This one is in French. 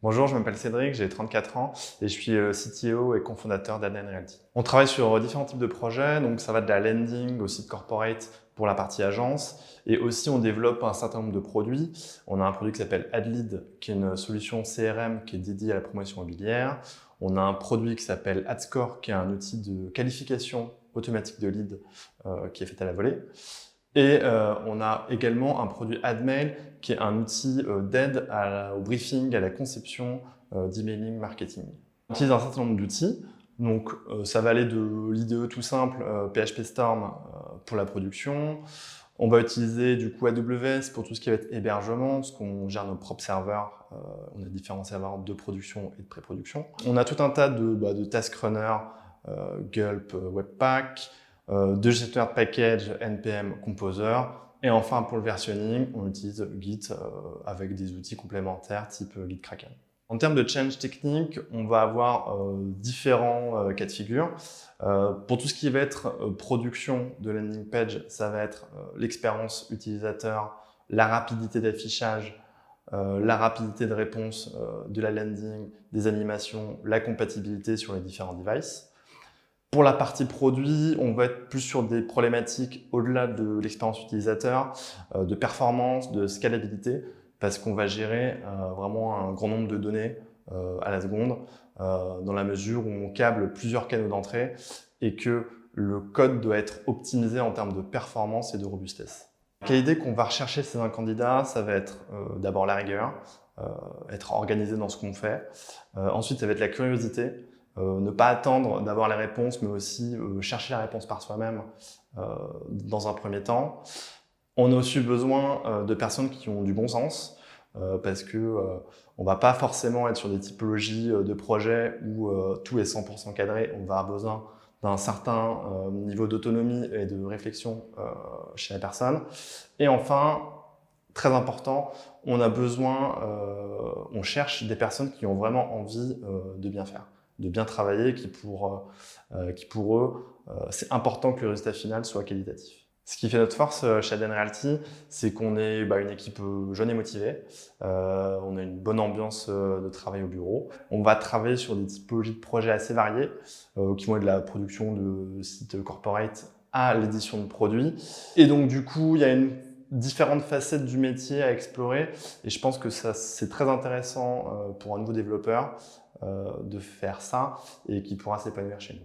Bonjour, je m'appelle Cédric, j'ai 34 ans et je suis CTO et cofondateur d'Adyen Realty. On travaille sur différents types de projets, donc ça va de la landing au site corporate pour la partie agence et aussi on développe un certain nombre de produits. On a un produit qui s'appelle AdLead, qui est une solution CRM qui est dédiée à la promotion immobilière. On a un produit qui s'appelle AdScore, qui est un outil de qualification automatique de lead qui est fait à la volée. Et on a également un produit AdMail qui est un outil d'aide au briefing, à la conception d'emailing marketing. On utilise un certain nombre d'outils. Donc ça va aller de l'IDE tout simple, PHP Storm pour la production. On va utiliser du coup AWS pour tout ce qui va être hébergement, parce qu'on gère nos propres serveurs. On a différents serveurs de production et de pré-production. On a tout un tas de task runners, Gulp, Webpack, de gestionnaire de package, NPM, Composer. Et enfin, pour le versionning, on utilise Git avec des outils complémentaires type GitKraken. En termes de change technique, on va avoir différents cas de figure. Pour tout ce qui va être production de landing page, ça va être l'expérience utilisateur, la rapidité d'affichage, la rapidité de réponse de la landing, des animations, la compatibilité sur les différents devices. Pour la partie produit, on va être plus sur des problématiques au-delà de l'expérience utilisateur, de performance, de scalabilité, parce qu'on va gérer vraiment un grand nombre de données à la seconde, dans la mesure où on câble plusieurs canaux d'entrée et que le code doit être optimisé en termes de performance et de robustesse. La qualité qu'on va rechercher chez un candidat, ça va être d'abord la rigueur, être organisé dans ce qu'on fait. Ensuite, ça va être la curiosité. Ne pas attendre d'avoir les réponses, mais aussi chercher la réponse par soi-même dans un premier temps. On a aussi besoin de personnes qui ont du bon sens, parce que on va pas forcément être sur des typologies de projets où tout est 100% cadré. On va avoir besoin d'un certain niveau d'autonomie et de réflexion chez la personne. Et enfin, très important, on a besoin, on cherche des personnes qui ont vraiment envie de bien faire, de bien travailler, qui pour eux, c'est important que le résultat final soit qualitatif. Ce qui fait notre force chez Adyen Realty, c'est qu'on est une équipe jeune et motivée. On a une bonne ambiance de travail au bureau. On va travailler sur des typologies de projets assez variés, qui vont être de la production de sites corporate à l'édition de produits. Et donc du coup, il y a différentes facettes du métier à explorer et je pense que c'est très intéressant pour un nouveau développeur de faire ça et qui pourra s'épanouir chez nous.